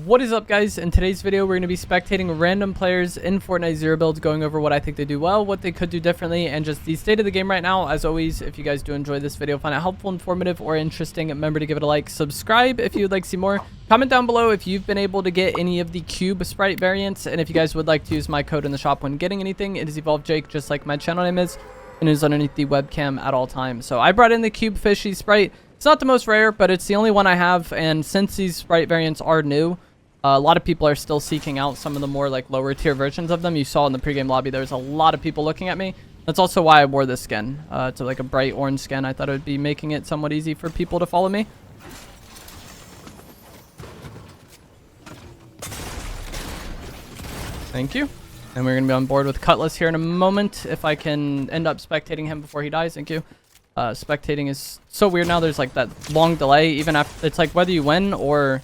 What is up, guys? In today's video, we're going to be spectating random players in Fortnite Zero Build, going over what I think they do well, what they could do differently, and just the state of the game right now. As always, if you guys do enjoy this video, find it helpful, informative, or interesting, remember to give it a like, subscribe if you would like to see more. Comment down below if you've been able to get any of the cube sprite variants, and if you guys would like to use my code in the shop when getting anything. It is Evolve Jake, just like my channel name is, and it is underneath the webcam at all times. So I brought in the cube fishy sprite. It's not the most rare, but it's the only one I have, and since these sprite variants are new, a lot of people are still seeking out some of the more like lower tier versions of them. You saw in the pregame lobby, there's a lot of people looking at me. That's also why I wore this skin. It's like a bright orange skin. I thought it would be making it somewhat easy for people to follow me. Thank you. And we're going to be on board with Cutlass here in a moment. If I can end up spectating him before he dies. Thank you. Spectating is so weird now. There's like that long delay. Even after, it's like whether you win or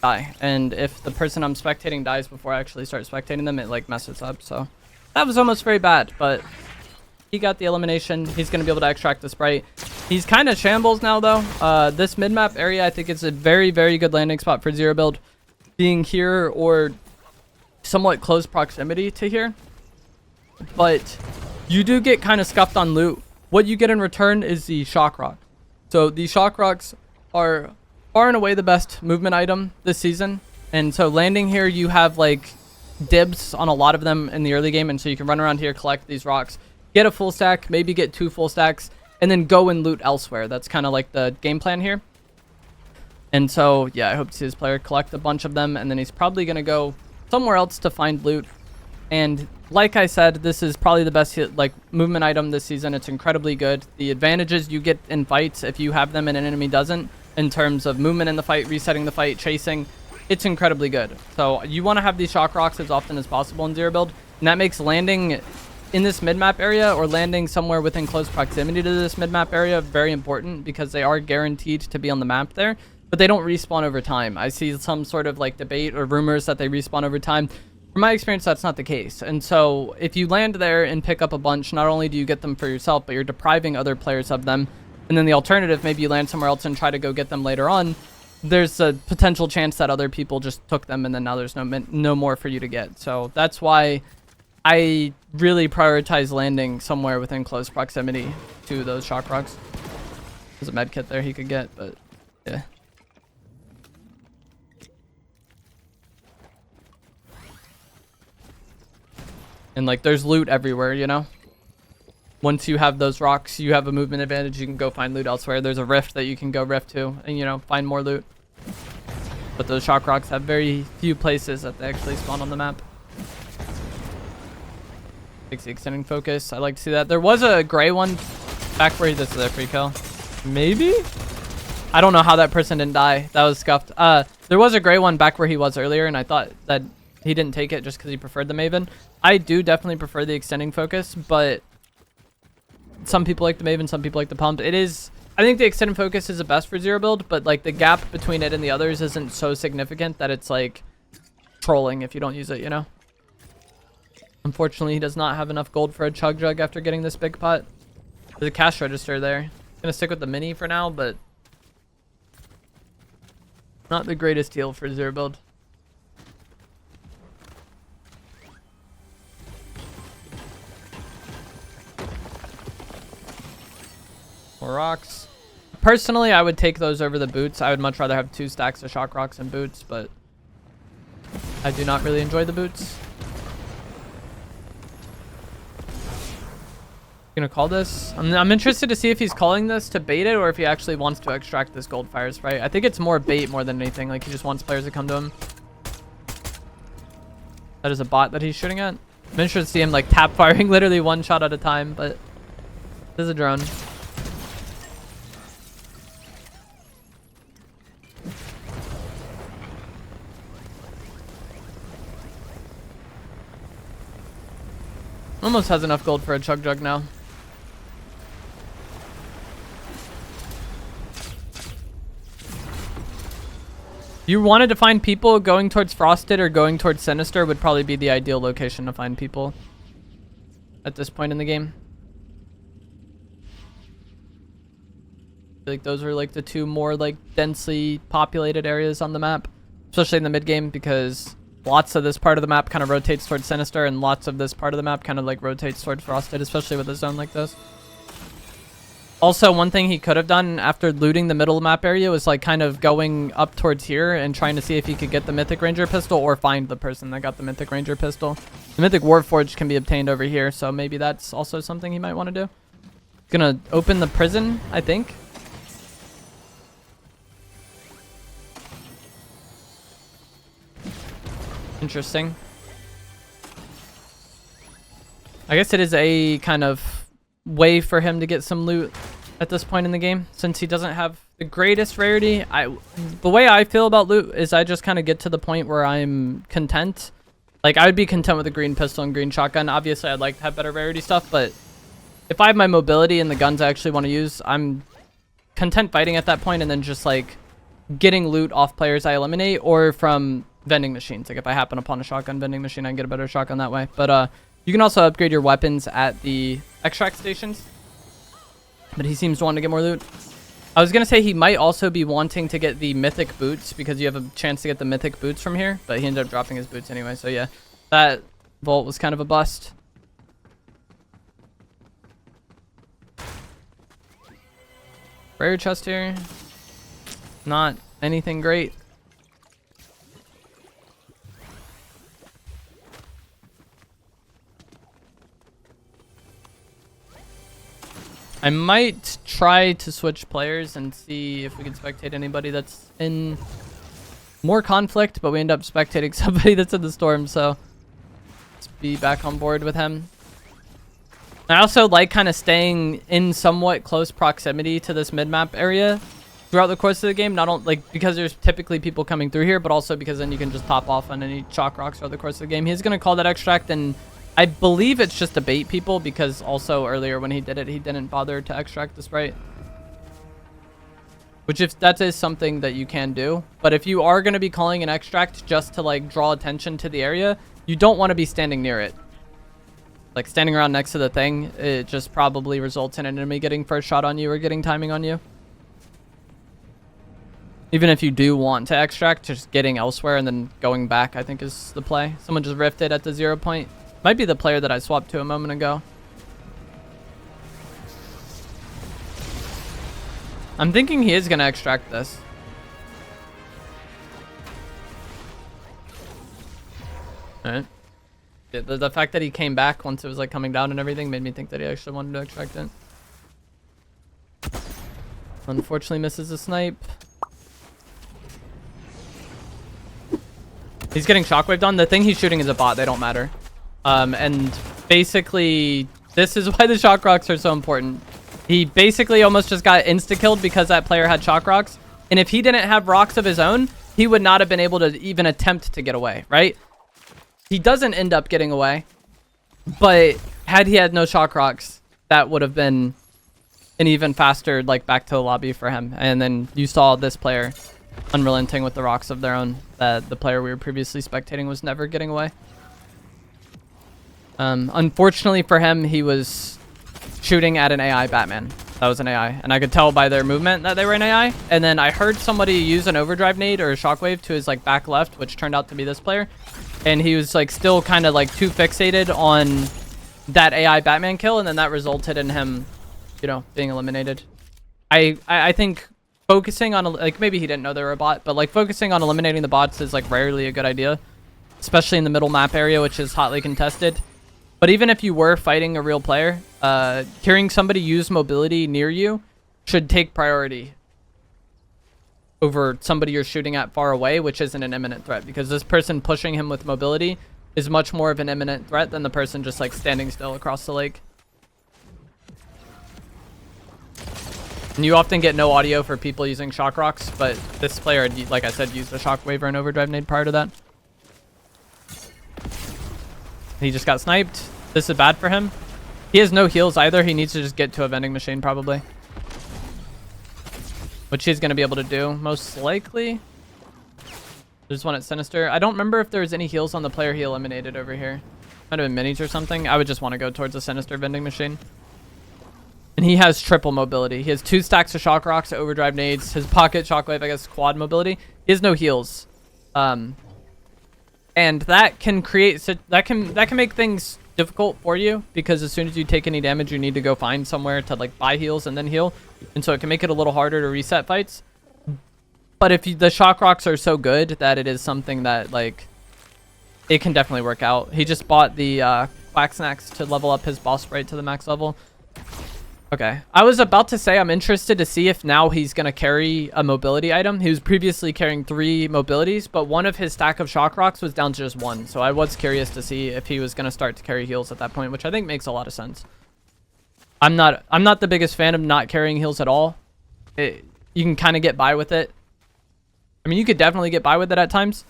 die, and if the person I'm spectating dies before I actually start spectating them, it like messes up. So that was almost very bad, but he got the elimination. He's going to be able to extract the sprite. He's kind of shambles now though. This mid-map area, I think it's a very good landing spot for Zero Build, being here or somewhat close proximity to here. But you do get kind of scuffed on loot. What you get in return is the shock rock. So the shock rocks are far and away the best movement item this season, and so landing here, you have like dibs on a lot of them in the early game, and so you can run around here, collect these rocks, get a full stack, maybe get 2 full stacks, and then go and loot elsewhere. That's kind of like the game plan here. And so yeah, I hope to see this player collect a bunch of them, and then he's probably going to go somewhere else to find loot. And like I said, this is probably the best like movement item this season. It's incredibly good. The advantages you get in fights if you have them and an enemy doesn't, in terms of movement in the fight, resetting the fight, chasing, it's incredibly good. So you want to have these shock rocks as often as possible in Zero Build, and that makes landing in this mid-map area or landing somewhere within close proximity to this mid-map area very important, because they are guaranteed to be on the map there, but they don't respawn over time. I see some sort of like debate or rumors that they respawn over time. From my experience, that's not the case. And so if you land there and pick up a bunch, not only do you get them for yourself, but you're depriving other players of them. And then the alternative, maybe you land somewhere else and try to go get them later on. There's a potential chance that other people just took them, and then now there's no more for you to get. So that's why I really prioritize landing somewhere within close proximity to those shock rocks. There's a med kit there he could get, but yeah. And like there's loot everywhere, you know? Once you have those rocks, you have a movement advantage. You can go find loot elsewhere. There's a rift that you can go rift to and, you know, find more loot. But those shock rocks have very few places that they actually spawn on the map. Takes the extending focus. I like to see that. There was a gray one back where this is a free kill. Maybe? I don't know how that person didn't die. That was scuffed. There was a gray one back where he was earlier, and I thought that he didn't take it just because he preferred the Maven. I do definitely prefer the extending focus, but some people like the Maven, some people like the pump. It is, I think the extended focus is the best for Zero Build, but like the gap between it and the others isn't so significant that it's like trolling if you don't use it, you know? Unfortunately, he does not have enough gold for a chug jug after getting this big pot. There's a cash register there. Gonna stick with the mini for now, but not the greatest deal for Zero Build. More rocks. Personally, I would take those over the boots. I would much rather have 2 stacks of shock rocks and boots, but I do not really enjoy the boots. Gonna call this. I'm interested to see if he's calling this to bait it or if he actually wants to extract this gold fire sprite. I think it's more bait more than anything. Like he just wants players to come to him. That is a bot that he's shooting at. I'm interested to see him like tap firing literally 1 shot at a time, but this is a drone. Almost has enough gold for a chug jug now. If you wanted to find people, going towards Frosted or going towards Sinister would probably be the ideal location to find people at this point in the game. feel like those are like the 2 more like densely populated areas on the map. especially in the mid game, because lots of this part of the map kind of rotates towards Sinister, and lots of this part of the map kind of like rotates towards Frosted, especially with a zone like this. Also, one thing he could have done after looting the middle map area was like kind of going up towards here and trying to see if he could get the Mythic Ranger pistol or find the person that got the Mythic Ranger pistol. The Mythic Warforged can be obtained over here, so maybe that's also something he might want to do. Gonna open the prison, I think. Interesting. I guess it is a kind of way for him to get some loot at this point in the game, since he doesn't have the greatest rarity. The way I feel about loot is I just kind of get to the point where I'm content. Like, I would be content with a green pistol and green shotgun. Obviously, I'd like to have better rarity stuff, but if I have my mobility and the guns I actually want to use, I'm content fighting at that point and then just like getting loot off players I eliminate or from vending machines. Like if I happen upon a shotgun vending machine, I can get a better shotgun that way. But you can also upgrade your weapons at the extract stations. But he seems to want to get more loot. I was going to say he might also be wanting to get the mythic boots because you have a chance to get the mythic boots from here. But he ended up dropping his boots anyway. So yeah, that vault was kind of a bust. Rare chest here. Not anything great. I might try to switch players and see if we can spectate anybody that's in more conflict, but we end up spectating somebody that's in the storm, so let's be back on board with him. I also like kind of staying in somewhat close proximity to this mid-map area throughout the course of the game, not only like because there's typically people coming through here, but also because then you can just pop off on any chalk rocks throughout the course of the game. He's going to call that extract, and I believe it's just to bait people because also earlier when he did it, he didn't bother to extract the sprite. Which if that is something that you can do, but if you are going to be calling an extract just to like draw attention to the area, you don't want to be standing near it. Like standing around next to the thing, it just probably results in an enemy getting first shot on you or getting timing on you. Even if you do want to extract, just getting elsewhere and then going back, I think is the play. Someone just rifted at the 0 point. Might be the player that I swapped to a moment ago. I'm thinking he is going to extract this. Alright. The fact that he came back once it was like coming down and everything made me think that he actually wanted to extract it. Unfortunately misses the snipe. He's getting shockwaved on. The thing he's shooting is a bot. They don't matter. And basically, this is why the shock rocks are so important. He basically almost just got insta-killed because that player had shock rocks. And if he didn't have rocks of his own, he would not have been able to even attempt to get away, right? He doesn't end up getting away. But had he had no shock rocks, that would have been an even faster, like, back to the lobby for him. And then you saw this player unrelenting with the rocks of their own. That the player we were previously spectating was never getting away. Unfortunately for him, he was shooting at an AI Batman. That was an AI. And I could tell by their movement that they were an AI. And then I heard somebody use an overdrive nade or a shockwave to his like back left, which turned out to be this player. And he was like still kind of like too fixated on that AI Batman kill. And then that resulted in him, you know, being eliminated. I think focusing on, like, maybe he didn't know they were a bot, but like focusing on eliminating the bots is like rarely a good idea, especially in the middle map area, which is hotly contested. But even if you were fighting a real player, hearing somebody use mobility near you should take priority over somebody you're shooting at far away, which isn't an imminent threat, because this person pushing him with mobility is much more of an imminent threat than the person just like standing still across the lake. And you often get no audio for people using shock rocks, but this player, like I said, used a shockwave or an overdrive nade prior to that. He just got sniped. This is bad for him. He has no heals either. He needs to just get to a vending machine probably, which he's going to be able to do most likely. There's one at Sinister. I don't remember if there was any heals on the player he eliminated over here. Might have been minis or something. I would just want to go towards the Sinister vending machine. And he has triple mobility. He has 2 stacks of shock rocks, overdrive nades, his pocket shockwave, I guess quad mobility. He has no heals. And that can create that can make things difficult for you, because as soon as you take any damage, you need to go find somewhere to like buy heals and then heal, and so it can make it a little harder to reset fights. But if the shock rocks are so good that it is something that like it can definitely work out. He just bought the quack snacks to level up his boss sprite to the max level. Okay, I was about to say I'm interested to see if now he's going to carry a mobility item. He was previously carrying 3 mobilities, but one of his stack of shock rocks was down to just 1. So I was curious to see if he was going to start to carry heals at that point, which I think makes a lot of sense. I'm not the biggest fan of not carrying heals at all. You can kind of get by with it. I mean, you could definitely get by with it at times.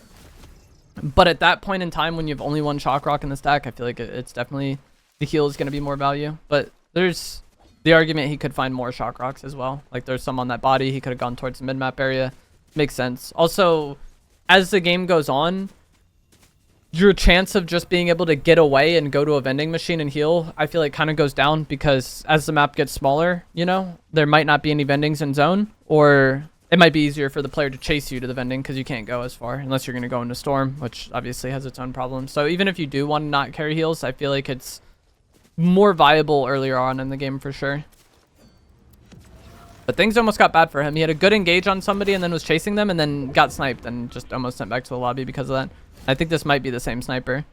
But at that point in time, when you have only 1 shock rock in the stack, I feel like it's definitely the heal is going to be more value. But there's the argument he could find more shock rocks as well. Like there's some on that body. He could have gone towards the mid-map area. Makes sense. Also, as the game goes on, your chance of just being able to get away and go to a vending machine and heal, I feel like kind of goes down, because as the map gets smaller, you know, there might not be any vendings in zone, or it might be easier for the player to chase you to the vending because you can't go as far unless you're going to go into storm, which obviously has its own problems. So even if you do want to not carry heals, I feel like it's more viable earlier on in the game for sure. But things almost got bad for him. He had a good engage on somebody and then was chasing them and then got sniped and just almost sent back to the lobby because of that. I think this might be the same sniper.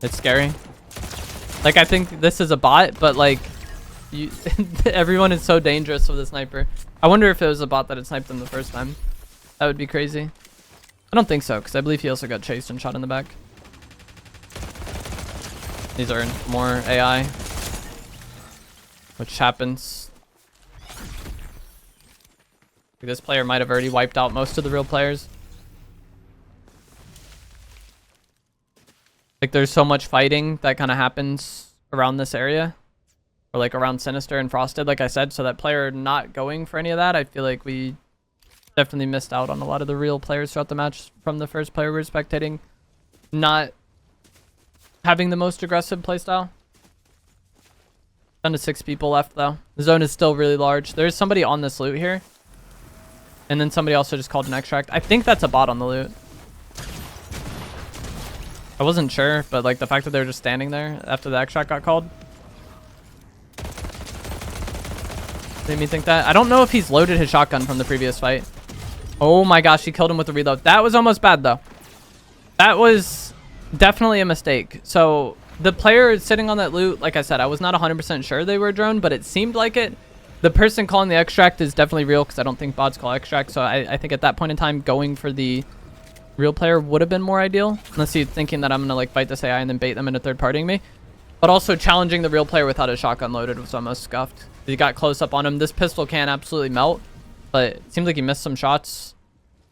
It's scary. Like, I think this is a bot, but like everyone is so dangerous with a sniper. I wonder if it was a bot that had sniped him the first time. That would be crazy. I don't think so, because I believe he also got chased and shot in the back. These are more AI, which happens. This player might have already wiped out most of the real players. Like, there's so much fighting that kind of happens around this area, or like around Sinister and Frosted, like I said. So that player not going for any of that, I feel like we definitely missed out on a lot of the real players throughout the match from the first player we were spectating. Not having the most aggressive playstyle. Down to 6 people left though. The zone is still really large. There's somebody on this loot here. And then somebody also just called an extract. I think that's a bot on the loot. I wasn't sure, but like the fact that they were just standing there after the extract got called made me think that. I don't know if he's loaded his shotgun from the previous fight. Oh my gosh, he killed him with the reload. That was almost bad though. That was definitely a mistake. So the player sitting on that loot, like I said, I was not 100% sure they were a drone, but it seemed like it. The person calling the extract is definitely real, because I don't think bots call extract. So I think at that point in time, going for the real player would have been more ideal. Unless you're thinking that I'm going to like fight this AI and then bait them into third partying me. But also challenging the real player without a shotgun loaded was almost scuffed. He got close up on him. This pistol can absolutely melt, but it seems like he missed some shots.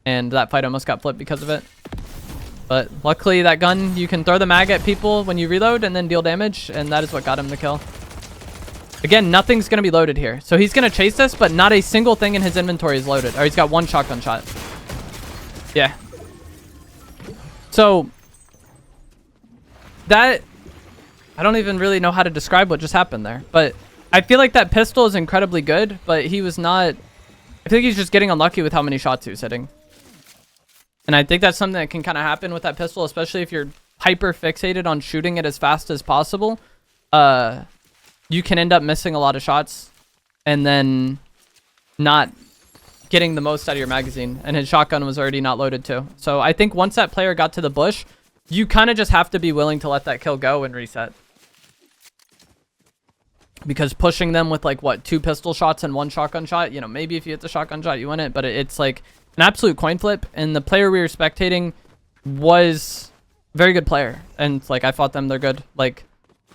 And that fight almost got flipped because of it. But luckily that gun, you can throw the mag at people when you reload and then deal damage. And that is what got him the kill. Again, nothing's going to be loaded here. So he's going to chase this, but not a single thing in his inventory is loaded. Or he's got 1 shotgun shot. Yeah. So that, I don't even really know how to describe what just happened there. But I feel like that pistol is incredibly good, but he was not, I think he's just getting unlucky with how many shots he was hitting. And I think that's something that can kind of happen with that pistol, especially if you're hyper fixated on shooting it as fast as possible. You can end up missing a lot of shots and then not getting the most out of your magazine. And his shotgun was already not loaded too. So I think once that player got to the bush, you kind of just have to be willing to let that kill go and reset. Because pushing them with like, what, 2 pistol shots and 1 shotgun shot, you know, maybe if you hit the shotgun shot, you win it. But it's like an absolute coin flip. And the player we were spectating was a very good player. And like, I fought them, they're good. Like,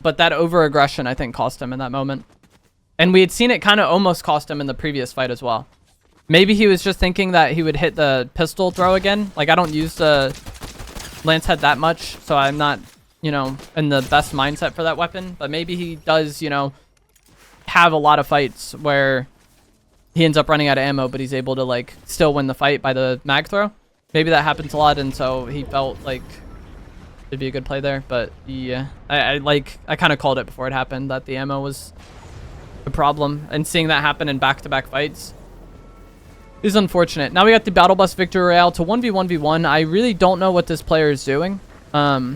but that over-aggression, I think, cost him in that moment. And we had seen it kind of almost cost him in the previous fight as well. Maybe he was just thinking that he would hit the pistol throw again. Like, I don't use the lance head that much, so I'm not, you know, in the best mindset for that weapon. But maybe he does, you know, have a lot of fights where he ends up running out of ammo, but he's able to, like, still win the fight by the mag throw. Maybe that happens a lot, and so he felt like it'd be a good play there. But yeah, I kind of called it before it happened that the ammo was a problem, and seeing that happen in back-to-back fights, This is unfortunate. Now we got the Battle Bus Victory Royale to 1v1v1. I really don't know what this player is doing. But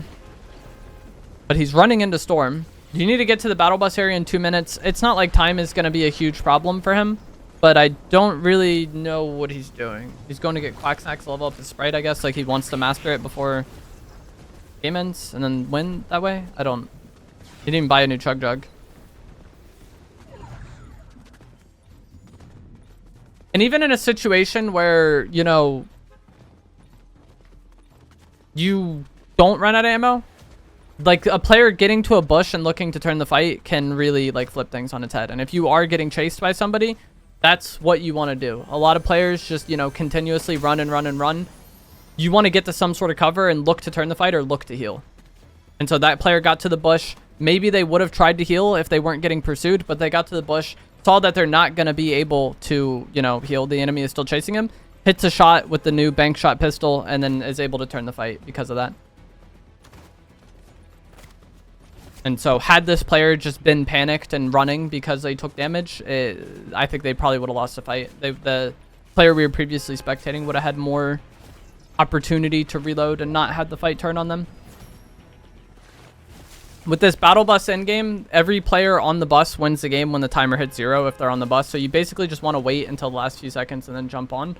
he's running into Storm. You need to get to the Battle Bus area in 2 minutes. It's not like time is going to be a huge problem for him. But I don't really know what he's doing. He's going to get Quacksnacks level up his Sprite, I guess. Like he wants to master it before game ends and then win that way. I don't... He didn't even buy a new Chug Jug. And even in a situation where, you know, you don't run out of ammo, like a player getting to a bush and looking to turn the fight can really like flip things on its head. And if you are getting chased by somebody, that's what you want to do. A lot of players just, you know, continuously run and run and run. You want to get to some sort of cover and look to turn the fight or look to heal. And so that player got to the bush. Maybe they would have tried to heal if they weren't getting pursued, but they got to the bush, saw that they're not going to be able to, you know, heal. The enemy is still chasing him. Hits a shot with the new bank shot pistol and then is able to turn the fight because of that. And so had this player just been panicked and running because they took damage, I think they probably would have lost the fight. The player we were previously spectating would have had more opportunity to reload and not had the fight turn on them. With this Battle Bus endgame, every player on the bus wins the game when the timer hits 0 if they're on the bus. So you basically just want to wait until the last few seconds and then jump on.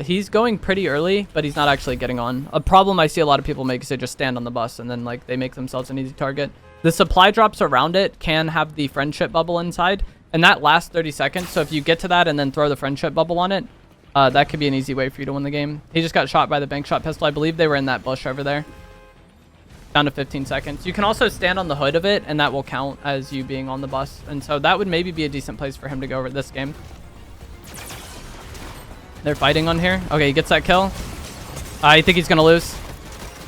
He's going pretty early, but he's not actually getting on. A problem I see a lot of people make is they just stand on the bus and then like they make themselves an easy target. The supply drops around it can have the friendship bubble inside, and that lasts 30 seconds. So if you get to that and then throw the friendship bubble on it, that could be an easy way for you to win the game. He just got shot by the bank shot pistol. I believe they were in that bush over there. Down to 15 seconds. You can also stand on the hood of it, and that will count as you being on the bus. And so that would maybe be a decent place for him to go over this game. They're fighting on here. Okay, he gets that kill. I think he's going to lose.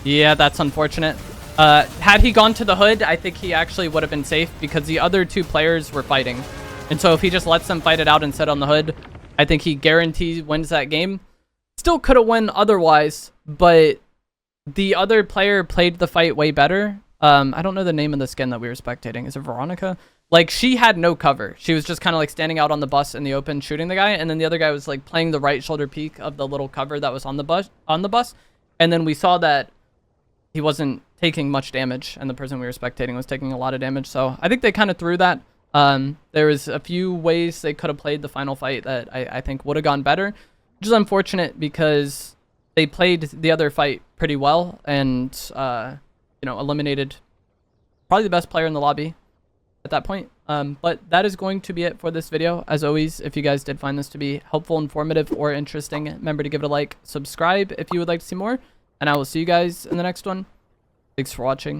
Yeah, that's unfortunate. Had he gone to the hood, I think he actually would have been safe because the other two players were fighting. And so if he just lets them fight it out and sit on the hood, I think he guarantees wins that game. Still could have won otherwise, but the other player played the fight way better. I don't know the name of the skin that we were spectating. Is it Veronica? Like, she had no cover. She was just kind of like standing out on the bus in the open shooting the guy, and then the other guy was like playing the right shoulder peak of the little cover that was on the bus. And then we saw that he wasn't taking much damage, and the person we were spectating was taking a lot of damage. So I think they kind of threw that. There was a few ways they could have played the final fight that I think would have gone better, which is unfortunate because they played the other fight pretty well and, you know, eliminated probably the best player in the lobby at that point. But that is going to be it for this video. As always, if you guys did find this to be helpful, informative, or interesting, remember to give it a like, subscribe if you would like to see more, and I will see you guys in the next one. Thanks for watching.